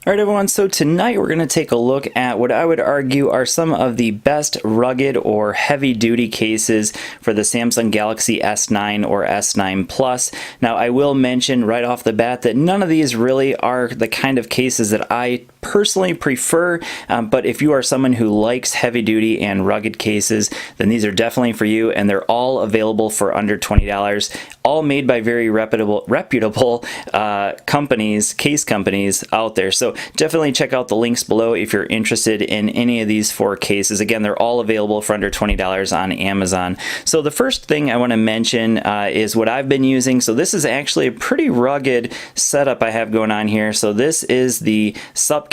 Alright everyone, so tonight we're going to take a look at what I would argue are some of the best rugged or heavy duty cases for the Samsung Galaxy S9 or S9 Plus. Now I will mention right off the bat that none of these really are the kind of cases that I personally prefer, but if you are someone who likes heavy duty and rugged cases, then these are definitely for you, and they're all available for under $20, all made by very reputable companies, case companies out there. So definitely check out the links below if you're interested in any of these four cases. Again, they're all available for under $20 on Amazon. So the first thing I want to mention is what I've been using. So this is actually a pretty rugged setup I have going on here. So this is the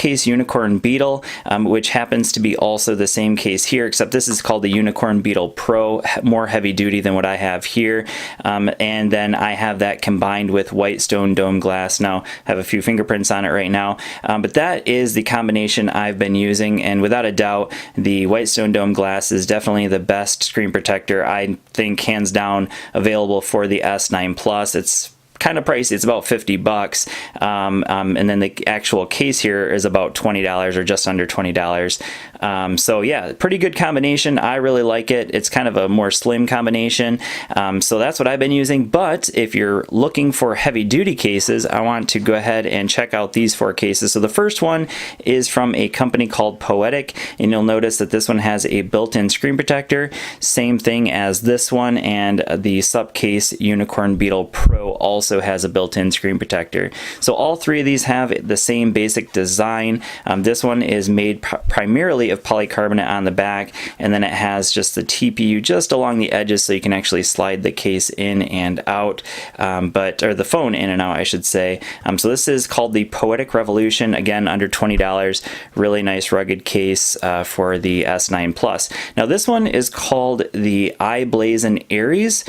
Case Unicorn Beetle, which happens to be also the same case here, except this is called the Unicorn Beetle Pro, more heavy duty than what I have here. And then I have that combined with white stone dome glass. Now I have a few fingerprints on it right now, but that is the combination I've been using, and without a doubt the white stone dome glass is definitely the best screen protector, I think, hands down, available for the S9 Plus. It's kind of pricey. It's about 50 bucks, and then the actual case here is about $20 or just under $20. So yeah, pretty good combination. I really like it. It's kind of a more slim combination, so that's what I've been using. But if you're looking for heavy duty cases, I want to go ahead and check out these four cases. So the first one is from a company called Poetic, and you'll notice that this one has a built-in screen protector, same thing as this one, and the Case Unicorn Beetle Pro also has a built-in screen protector. So all three of these have the same basic design. This one is made primarily of polycarbonate on the back, and then it has just the TPU just along the edges, so you can actually slide the case in and out, or the phone in and out, I should say. So this is called the Poetic Revolution, again under $20. Really nice rugged case for the S9 Plus. Now this one is called the i-blason Aries.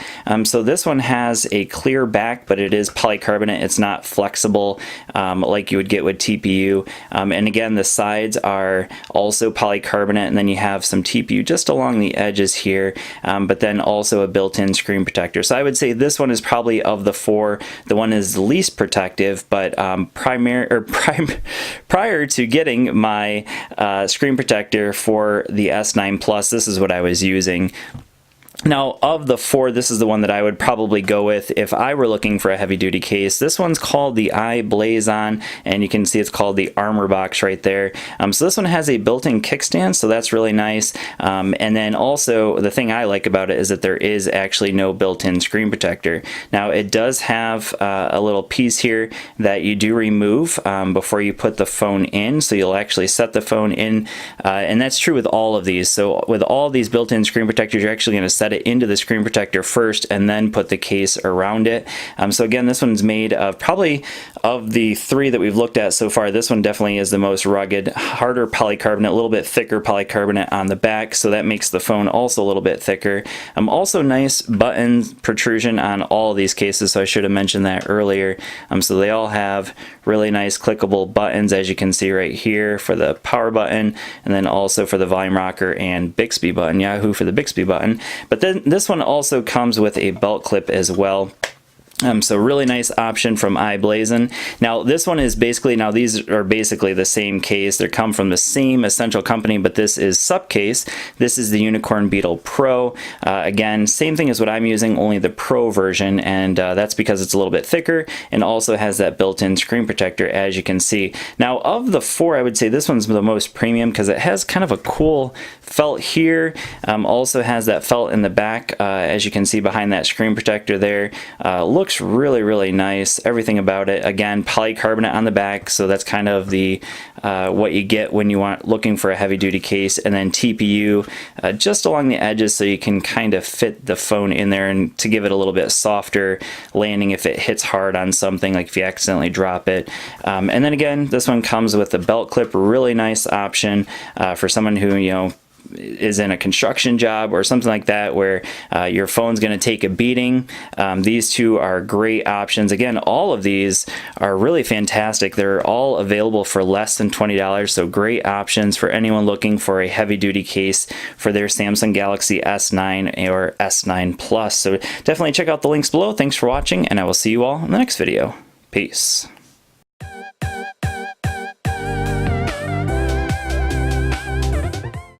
So this one has a clear back, but it is polycarbonate. It's not flexible like you would get with TPU, and again the sides are also polycarbonate, and then you have some TPU just along the edges here, but then also a built-in screen protector. So I would say this one is probably, of the four, the one is the least protective, but prior to getting my screen protector for the S9 Plus, this is what I was using. Now, of the four, this is the one that I would probably go with if I were looking for a heavy-duty case. This one's called the i-blason, and you can see it's called the Armor Box right there. So this one has a built-in kickstand, so that's really nice. And then also, the thing I like about it is that there is actually no built-in screen protector. Now, it does have a little piece here that you do remove before you put the phone in, so you'll actually set the phone in, and that's true with all of these. So with all these built-in screen protectors, you're actually going to set it into the screen protector first and then put the case around it. So again, this one's made of, probably of the three that we've looked at so far, this one definitely is the most rugged, harder polycarbonate, a little bit thicker polycarbonate on the back, so that makes the phone also a little bit thicker. Also nice button protrusion on all of these cases, so I should have mentioned that earlier. So they all have really nice clickable buttons, as you can see right here, for the power button, and then also for the volume rocker and Bixby button, Yahoo for the Bixby button. But then this one also comes with a belt clip as well. So really nice option from i-blason. Now this one is basically, now these are basically the same case. They come from the same essential company, but this is Case. This is the Unicorn Beetle Pro. Again, same thing as what I'm using, only the Pro version, and that's because it's a little bit thicker and also has that built-in screen protector, as you can see. Now of the four, I would say this one's the most premium because it has kind of a cool felt here. Also has that felt in the back, as you can see behind that screen protector there. Looks really nice. Everything about it, again, polycarbonate on the back, so that's kind of the what you get when you want looking for a heavy-duty case, and then TPU just along the edges, so you can kind of fit the phone in there and to give it a little bit softer landing if it hits hard on something, like if you accidentally drop it. And then again, this one comes with a belt clip, really nice option for someone who, you know, is in a construction job or something like that where your phone's going to take a beating. These two are great options. Again, all of these are really fantastic. They're all available for less than $20, so great options for anyone looking for a heavy-duty case for their Samsung Galaxy S9 or S9 Plus. So definitely check out the links below. Thanks for watching, and I will see you all in the next video. Peace.